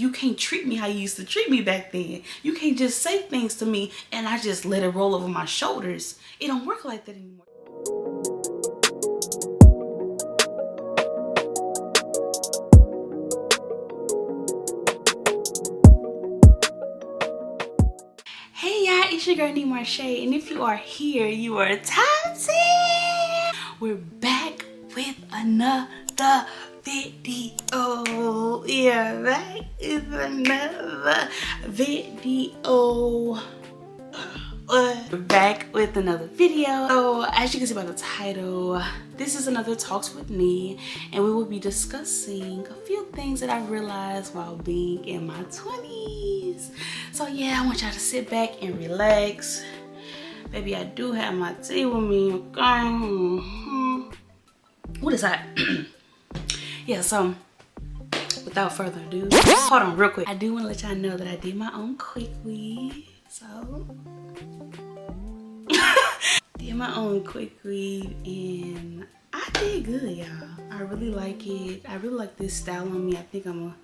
You can't treat me how you used to treat me back then. You can't just say things to me and I just let it roll over my shoulders. It don't work like that anymore. Hey y'all, it's your girl nemarshaeee, and if you are here, you are talented. We're back with another video. Yeah, back with another video. We're back with another video. So as you can see by the title, this is another Talks with Me, and we will be discussing a few things that I realized while being in my 20s. So yeah, I want y'all to sit back and relax. Baby, I do have my tea with me, okay? What is that? Yeah, so without further ado, hold on real quick. I do want to let y'all know that I did my own quickly. So did my own quick read and I did good, y'all. I really like it. I really like this style on me. I think I'm gonna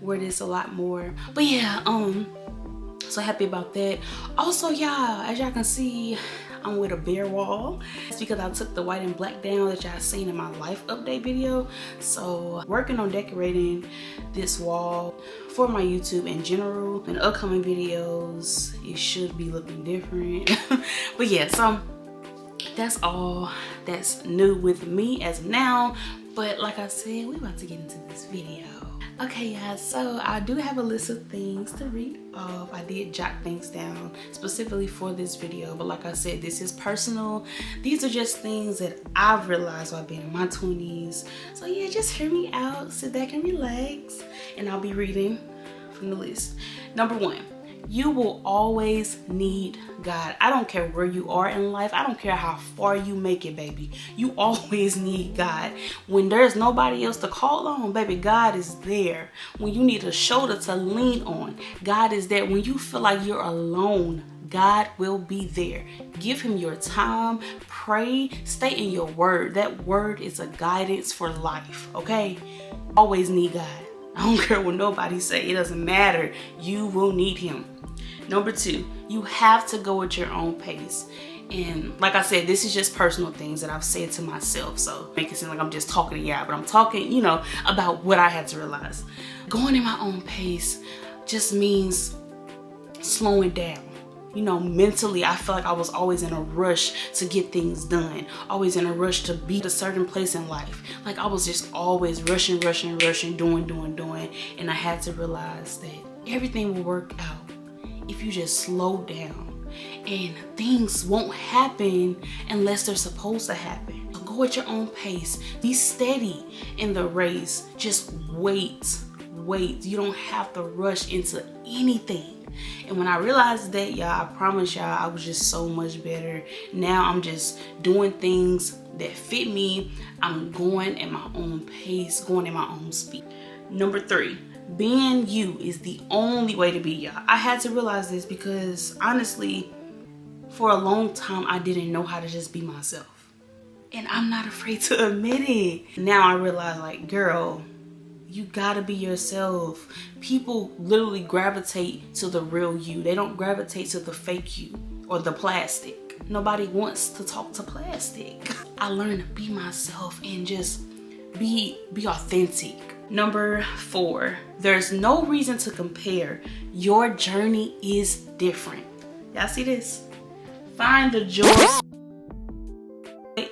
wear this a lot more. But yeah, so happy about that. Also, y'all, as y'all can see, I'm with a bare wall. It's because I took the white and black down that y'all seen in my life update video. So working on decorating this wall for my YouTube in general. In upcoming videos, it should be looking different. But yeah, so that's all that's new with me as of now. But like I said, we're about to get into this video. Okay guys, so I do have a list of things to read off. I did jot things down specifically for this video, but like I said, this is personal. These are just things that I've realized while being in my 20s. So yeah, just hear me out, sit back and relax, and I'll be reading from the list. Number 1. You will always need God. I don't care where you are in life. I don't care how far you make it, baby. You always need God. When there's nobody else to call on, baby, God is there. When you need a shoulder to lean on, God is there. When you feel like you're alone, God will be there. Give him your time, pray, stay in your word. That word is a guidance for life, okay? Always need God. I don't care what nobody say. It doesn't matter. You will need him. Number 2, you have to go at your own pace. And like I said, this is just personal things that I've said to myself. So make it seem like I'm just talking to y'all, but I'm talking, you know, about what I had to realize. Going at my own pace just means slowing down. You know, mentally, I felt like I was always in a rush to get things done. Always in a rush to be at a certain place in life. Like I was just always rushing, doing. And I had to realize that everything will work out if you just slow down. And things won't happen unless they're supposed to happen. So go at your own pace. Be steady in the race. Just wait. You don't have to rush into anything. And when I realized that, y'all, I promise y'all, I was just so much better. Now I'm just doing things that fit me. I'm going at my own pace, going at my own speed. Number 3, being you is the only way to be, y'all. I had to realize this because honestly, for a long time, I didn't know how to just be myself. And I'm not afraid to admit it. Now I realize, like, girl, you gotta be yourself. People literally gravitate to the real you. They don't gravitate to the fake you or the plastic. Nobody wants to talk to plastic. I learned to be myself and just be authentic. Number 4, there's no reason to compare. Your journey is different. Y'all see this? Find the joy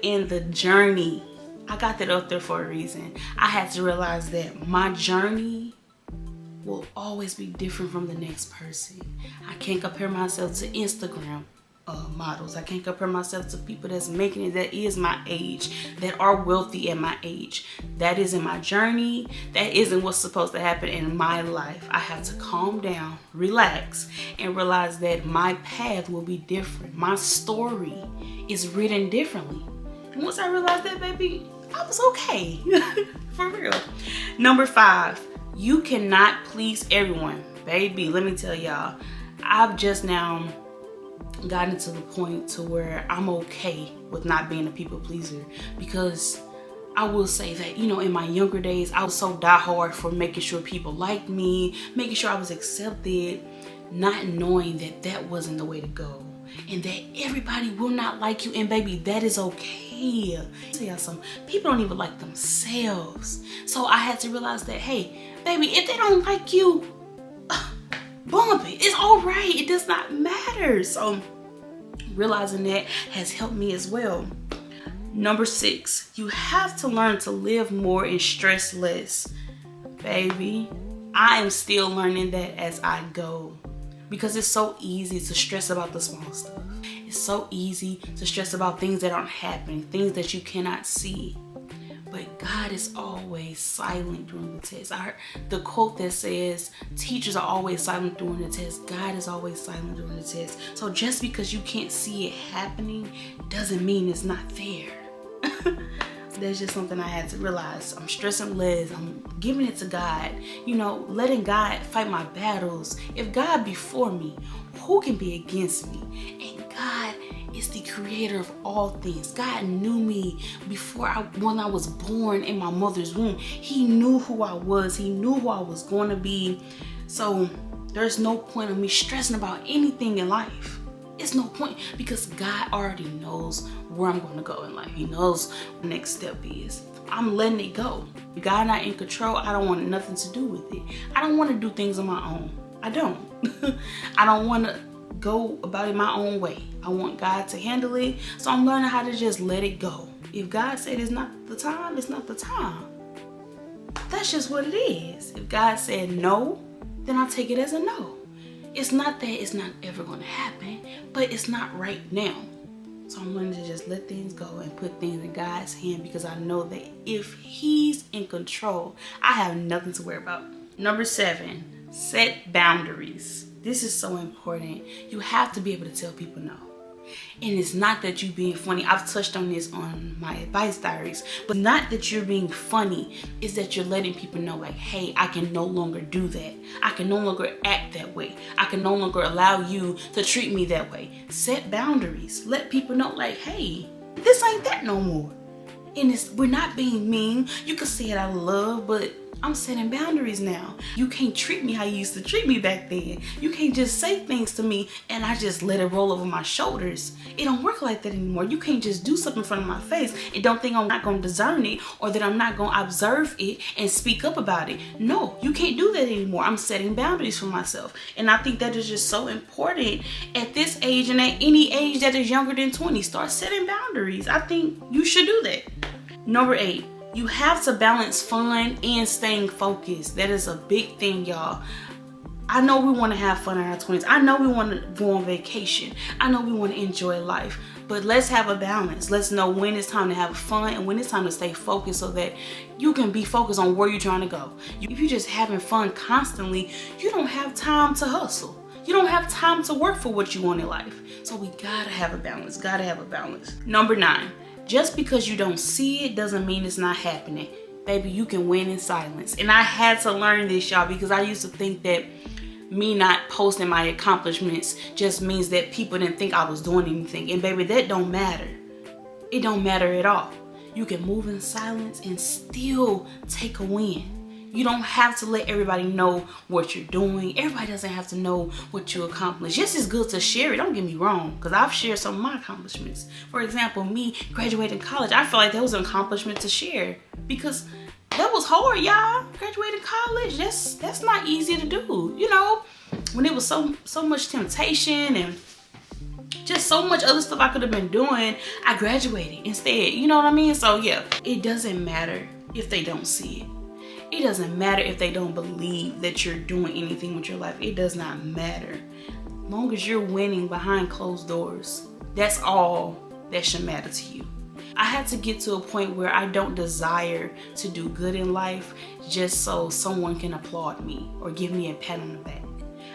in the journey. I got that up there for a reason. I had to realize that my journey will always be different from the next person. I can't compare myself to Instagram models. I can't compare myself to people that's making it that is my age, that are wealthy at my age. That isn't my journey. That isn't what's supposed to happen in my life. I have to calm down, relax, and realize that my path will be different. My story is written differently. And once I realized that, baby, I was okay. For real. Number 5, you cannot please everyone. Baby, let me tell y'all, I've just now gotten to the point to where I'm okay with not being a people pleaser, because I will say that, you know, in my younger days, I was so diehard for making sure people liked me, making sure I was accepted, not knowing that that wasn't the way to go. And that everybody will not like you, and baby, that is okay. I'll tell y'all something, people don't even like themselves. So I had to realize that, hey, baby, if they don't like you, bump it. It's all right. It does not matter. So realizing that has helped me as well. Number 6, you have to learn to live more and stress less. Baby, I am still learning that as I go. Because it's so easy to stress about the small stuff. It's so easy to stress about things that aren't happening, things that you cannot see. But God is always silent during the test. I heard the quote that says, teachers are always silent during the test. God is always silent during the test. So just because you can't see it happening doesn't mean it's not there. That's just something I had to realize. I'm stressing less. I'm giving it to God. You know, letting God fight my battles. If God be for me, who can be against me? And God is the creator of all things. God knew me when I was born in my mother's womb. He knew who I was. He knew who I was going to be. So there's no point in me stressing about anything in life. It's no point, because God already knows where I'm going to go in life. He knows what the next step is. I'm letting it go. God not in control. I don't want nothing to do with it. I don't want to do things on my own. I don't. I don't want to go about it my own way. I want God to handle it. So I'm learning how to just let it go. If God said it's not the time, it's not the time. That's just what it is. If God said no, then I'll take it as a no. It's not that it's not ever going to happen, but it's not right now. So I'm learning to just let things go and put things in God's hand, because I know that if He's in control, I have nothing to worry about. Number 7, set boundaries. This is so important. You have to be able to tell people no. And it's not that you being funny. I've touched on this on my advice diaries, but not that you're being funny. It's that you're letting people know, like, hey, I can no longer do that. I can no longer act that way. I can no longer allow you to treat me that way. Set boundaries. Let people know, like, hey, this ain't that no more. And we're not being mean. You can say it out of love, but I'm setting boundaries now. You can't treat me how you used to treat me back then. You can't just say things to me and I just let it roll over my shoulders. It don't work like that anymore. You can't just do something in front of my face and don't think I'm not going to discern it, or that I'm not going to observe it and speak up about it. No, you can't do that anymore. I'm setting boundaries for myself. And I think that is just so important at this age, and at any age that is younger than 20. Start setting boundaries. I think you should do that. Number 8. You have to balance fun and staying focused. That is a big thing, y'all. I know we want to have fun in our 20s. I know we want to go on vacation. I know we want to enjoy life. But let's have a balance. Let's know when it's time to have fun and when it's time to stay focused, so that you can be focused on where you're trying to go. If you're just having fun constantly, you don't have time to hustle. You don't have time to work for what you want in life. So we gotta have a balance. Gotta have a balance. Number 9. Just because you don't see it doesn't mean it's not happening. Baby, you can win in silence. And I had to learn this, y'all, because I used to think that me not posting my accomplishments just means that people didn't think I was doing anything. And baby, that don't matter. It don't matter at all. You can move in silence and still take a win. You don't have to let everybody know what you're doing. Everybody doesn't have to know what you accomplished. Yes, it's good to share it. Don't get me wrong, because I've shared some of my accomplishments. For example, me graduating college, I feel like that was an accomplishment to share, because that was hard, y'all. Graduating college, that's not easy to do. You know, when it was so much temptation and just so much other stuff I could have been doing, I graduated instead. You know what I mean? So yeah, it doesn't matter if they don't see it. It doesn't matter if they don't believe that you're doing anything with your life. It does not matter. As long as you're winning behind closed doors, that's all that should matter to you. I had to get to a point where I don't desire to do good in life just so someone can applaud me or give me a pat on the back.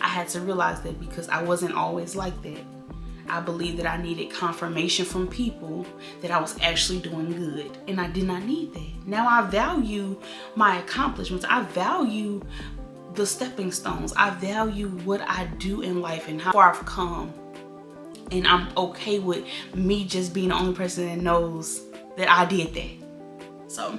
I had to realize that, because I wasn't always like that. I believed that I needed confirmation from people that I was actually doing good, and I did not need that. Now I value my accomplishments. I value the stepping stones. I value what I do in life and how far I've come. And I'm okay with me just being the only person that knows that I did that. So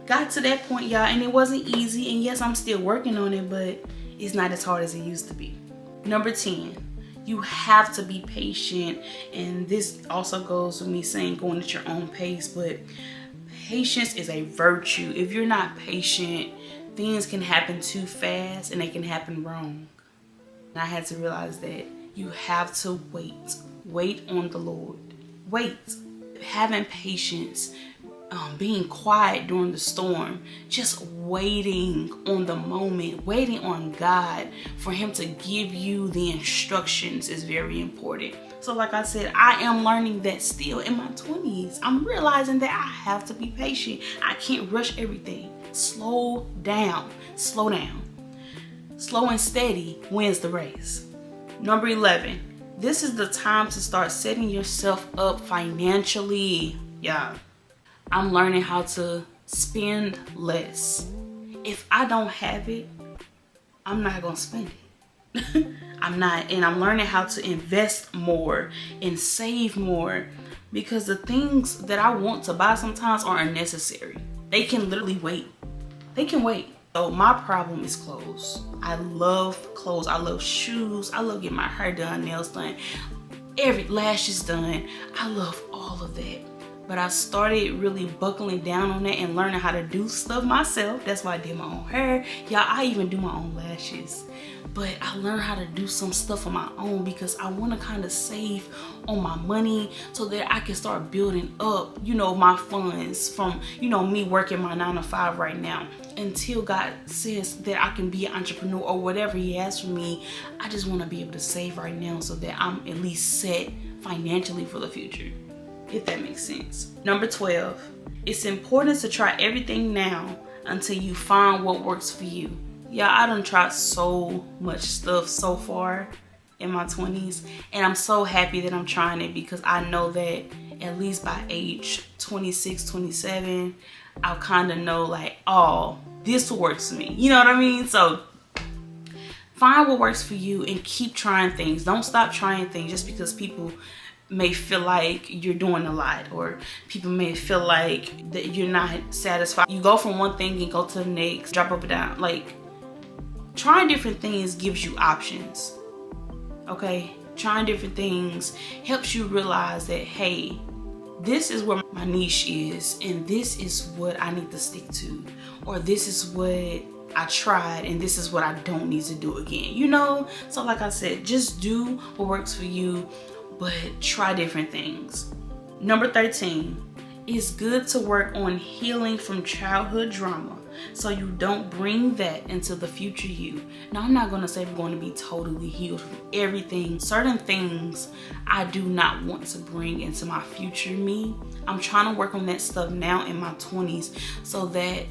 got to that point, y'all, and it wasn't easy, and yes, I'm still working on it, but it's not as hard as it used to be. Number 10, you have to be patient, and this also goes with me saying going at your own pace, but patience is a virtue. If you're not patient, things can happen too fast and they can happen wrong. And I had to realize that you have to wait on the Lord. Wait. Having patience, being quiet during the storm, just waiting on the moment, waiting on God for him to give you the instructions is very important. So like I said, I am learning that still in my 20s. I'm realizing that I have to be patient. I can't rush everything. Slow down. Slow down. Slow and steady wins the race. Number 11, this is the time to start setting yourself up financially. Yeah. I'm learning how to spend less. If I don't have it, I'm not gonna spend it. I'm not, and I'm learning how to invest more and save more, because the things that I want to buy sometimes are unnecessary. They can literally wait. They can wait. So my problem is clothes. I love clothes. I love shoes. I love getting my hair done, nails done, lashes done. I love all of that. But I started really buckling down on that and learning how to do stuff myself. That's why I did my own hair. Y'all, I even do my own lashes. But I learned how to do some stuff on my own because I want to kind of save on my money so that I can start building up, my funds from, me working my 9 to 5 right now. Until God says that I can be an entrepreneur or whatever he has for me, I just want to be able to save right now so that I'm at least set financially for the future. If that makes sense. Number 12, it's important to try everything now until you find what works for you. Yeah, I done tried so much stuff so far in my 20s, and I'm so happy that I'm trying it because I know that at least by age 26, 27, I'll kind of know like, oh, this works for me. You know what I mean? So find what works for you and keep trying things. Don't stop trying things just because people may feel like you're doing a lot, or people may feel like that you're not satisfied. You go from one thing and go to the next, drop up and down. Like, trying different things gives you options. Okay? Trying different things helps you realize that, hey, this is where my niche is, and this is what I need to stick to, or this is what I tried and this is what I don't need to do again. So like I said, just do what works for you, but try different things. Number 13, it's good to work on healing from childhood drama so you don't bring that into the future you. Now, I'm not gonna say we're going to be totally healed from everything. Certain things I do not want to bring into my future me. I'm trying to work on that stuff now in my 20s so that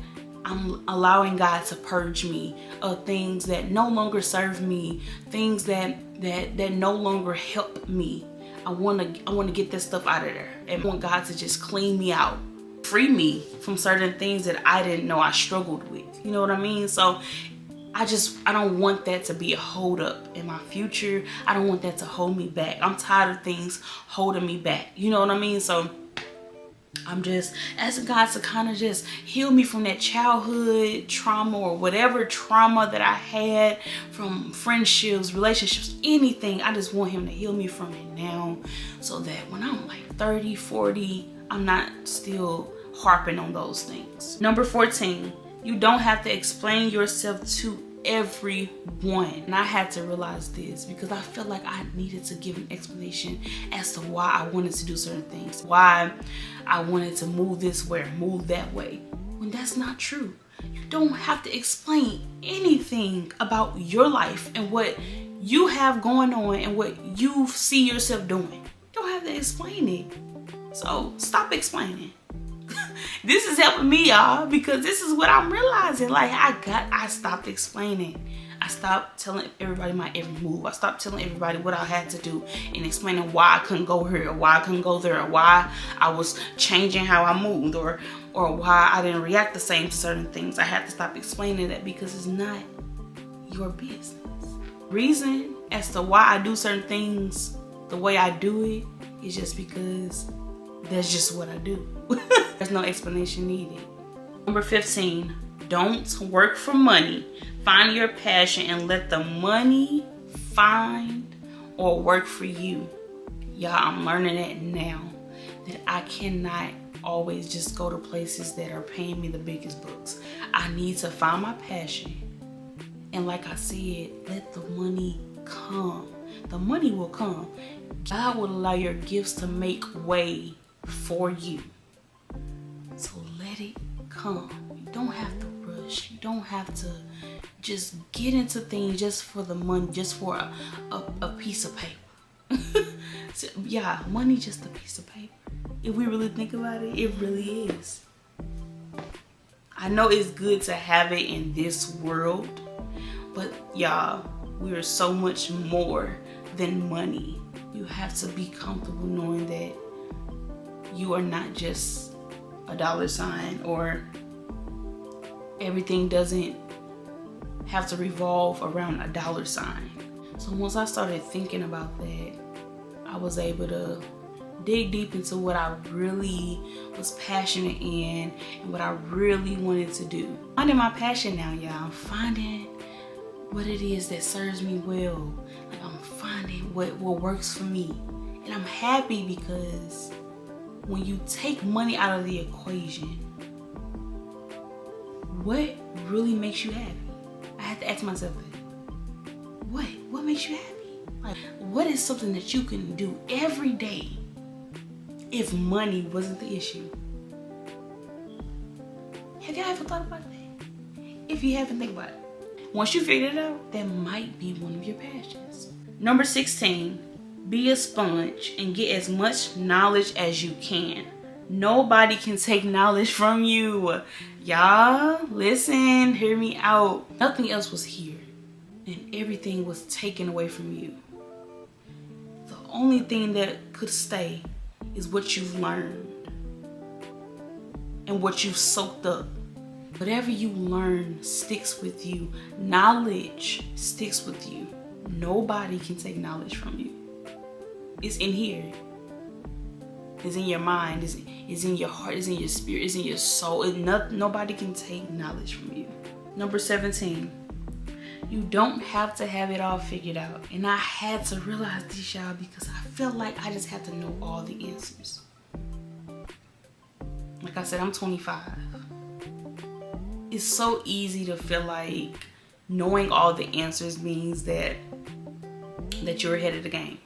I'm allowing God to purge me of things that no longer serve me, things that no longer help me. I want to get that stuff out of there, and I want God to just clean me out, free me from certain things that I didn't know I struggled with. You know what I mean? So I don't want that to be a hold up in my future. I don't want that to hold me back. I'm tired of things holding me back. You know what I mean? So I'm just asking God to kind of just heal me from that childhood trauma or whatever trauma that I had from friendships, relationships, anything. I just want him to heal me from it now so that when I'm like 30, 40, I'm not still harping on those things. Number 14, you don't have to explain yourself to everyone. And I had to realize this because I felt like I needed to give an explanation as to why I wanted to do certain things, why I wanted to move this way or move that way, when that's not true. You don't have to explain anything about your life and what you have going on and what you see yourself doing. You don't have to explain it. So stop explaining. This is helping me, y'all, because this is what I'm realizing. Like, I stopped explaining. I stopped telling everybody my every move. I stopped telling everybody what I had to do and explaining why I couldn't go here or why I couldn't go there or why I was changing how I moved or why I didn't react the same to certain things. I had to stop explaining that because it's not your business. Reason as to why I do certain things the way I do it is just because That's just what I do. There's no explanation needed. Number 15, don't work for money. Find your passion and let the money find or work for you. Y'all, I'm learning that now, that I cannot always just go to places that are paying me the biggest bucks. I need to find my passion. And like I said, let the money come. The money will come. God will allow your gifts to make way for you. So let it come. You don't have to rush. You don't have to just get into things just for the money, just for a piece of paper. So, yeah, money just a piece of paper. If we really think about it, it really is. I know it's good to have it in this world, but y'all, we are so much more than money. You have to be comfortable knowing that you are not just a dollar sign, or everything doesn't have to revolve around a dollar sign. So once I started thinking about that, I was able to dig deep into what I really was passionate in and what I really wanted to do. Finding my passion now, y'all. I'm finding what it is that serves me well. Like, I'm finding what works for me. And I'm happy because when you take money out of the equation, what really makes you happy? I had to ask myself that. What makes you happy? Like, what is something that you can do every day if money wasn't the issue? Have y'all ever thought about that? If you haven't, think about it. Once you figure it out, that might be one of your passions. Number 16, be a sponge and get as much knowledge as you can. Nobody can take knowledge from you. Y'all, listen, hear me out. Nothing else was here, and everything was taken away from you. The only thing that could stay is what you've learned and what you've soaked up. Whatever you learn sticks with you. Knowledge sticks with you. Nobody can take knowledge from you. It's in here. It's in your mind. It's in your heart. It's in your spirit. It's in your soul. Nobody can take knowledge from you. Number 17. You don't have to have it all figured out. And I had to realize this, y'all, because I feel like I just have to know all the answers. Like I said, I'm 25. It's so easy to feel like knowing all the answers means that you're ahead of the game.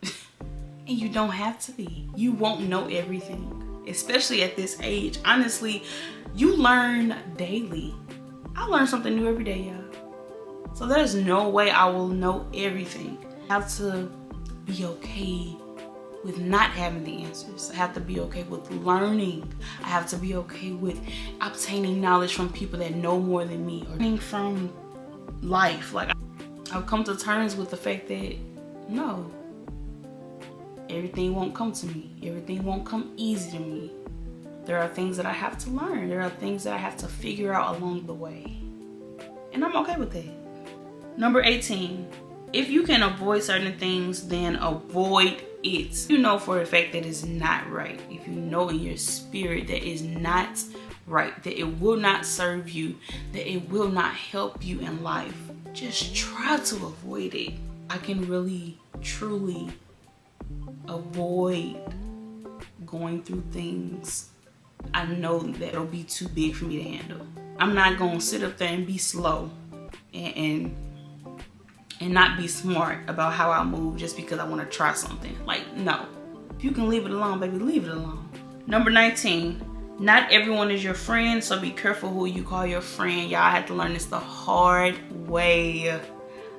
And you don't have to be. You won't know everything, especially at this age. Honestly, you learn daily. I learn something new every day, y'all. So there's no way I will know everything. I have to be okay with not having the answers. I have to be okay with learning. I have to be okay with obtaining knowledge from people that know more than me, or learning from life. Like, I've come to terms with the fact that no, everything won't come to me. Everything won't come easy to me. There are things that I have to learn. There are things that I have to figure out along the way. And I'm okay with that. Number 18, if you can avoid certain things, then avoid it. You know for a fact that it's not right. If you know in your spirit that it's not right, that it will not serve you, that it will not help you in life, just try to avoid it. I can really, truly avoid going through things I know that it'll be too big for me to handle. I'm not gonna sit up there and be slow and not be smart about how I move just because I want to try something. Like, no. If you can leave it alone, baby, leave it alone. Number 19, not everyone is your friend, so be careful who you call your friend. Y'all, I had to learn this the hard way.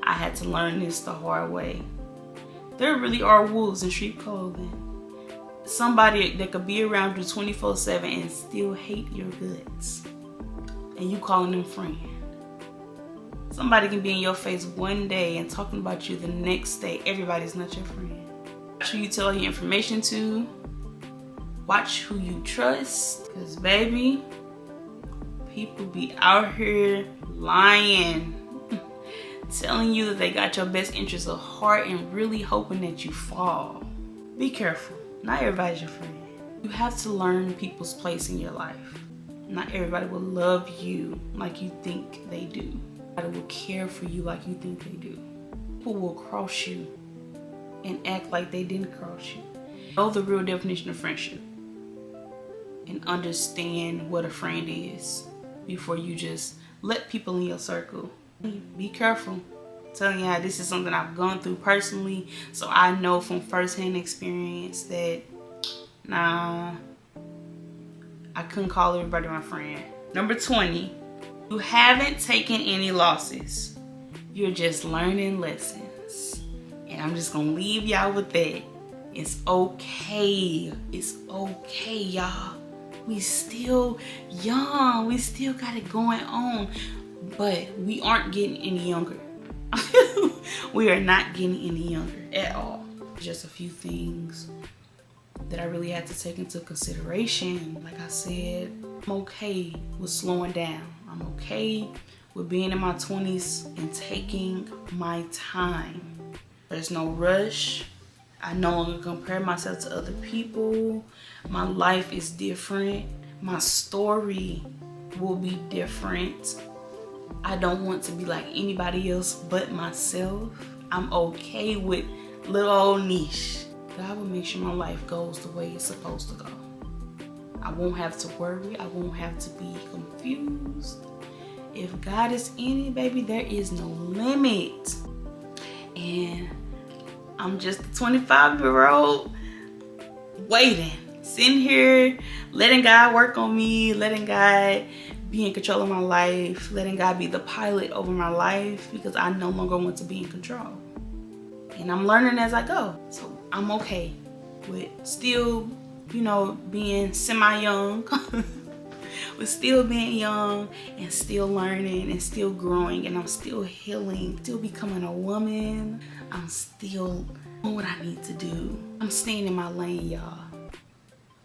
I had to learn this the hard way. There really are wolves in sheep clothing. Somebody that could be around you 24/7 and still hate your guts, and you calling them friend. Somebody can be in your face one day and talking about you the next day. Everybody's not your friend. Watch who you tell your information to. Watch who you trust. Because baby, people be out here lying. Telling you that they got your best interests at heart and really hoping that you fall. Be careful. Not everybody's your friend. You have to learn people's place in your life. Not everybody will love you like you think they do. Nobody will care for you like you think they do. People will cross you and act like they didn't cross you. Know the real definition of friendship and understand what a friend is before you just let people in your circle. Be careful. I'm telling you how this is something I've gone through personally, so I know from firsthand experience that nah, I couldn't call everybody my friend. Number 20, you haven't taken any losses. You're just learning lessons. And I'm just gonna leave y'all with that. It's okay. It's okay, y'all. We still young. We still got it going on. But we aren't getting any younger. We are not getting any younger at all. Just a few things that I really had to take into consideration. Like I said, I'm okay with slowing down. I'm okay with being in my 20s and taking my time. There's no rush. I no longer compare myself to other people. My life is different. My story will be different. I don't want to be like anybody else but myself. I'm okay with little old niche. God will make sure my life goes the way it's supposed to go. I won't have to worry. I won't have to be confused. If God is in it, baby, there is no limit. And I'm just a 25-year-old waiting, sitting here, letting God work on me, letting God be in control of my life, letting God be the pilot over my life, because I no longer want to be in control. And I'm learning as I go. So I'm okay with still, you know, being semi-young, with still being young and still learning and still growing, and I'm still healing, still becoming a woman. I'm still doing what I need to do. I'm staying in my lane, y'all.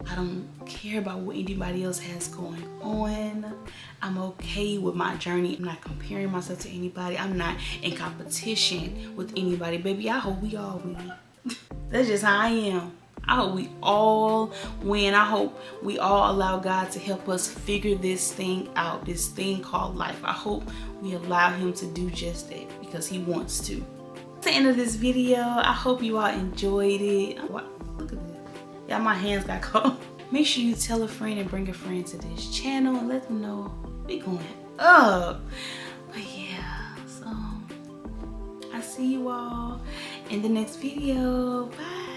I don't care about what anybody else has going on. I'm okay with my journey. I'm not comparing myself to anybody. I'm not in competition with anybody. Baby, I hope we all win. That's just how I am. I hope we all win. I hope we all allow God to help us figure this thing out, this thing called life. I hope we allow him to do just that because he wants to. That's the end of this video. I hope you all enjoyed it. Look at this. Yeah, my hands got cold. Make sure you tell a friend and bring a friend to this channel and let them know we going up. But yeah, so I see you all in the next video. Bye.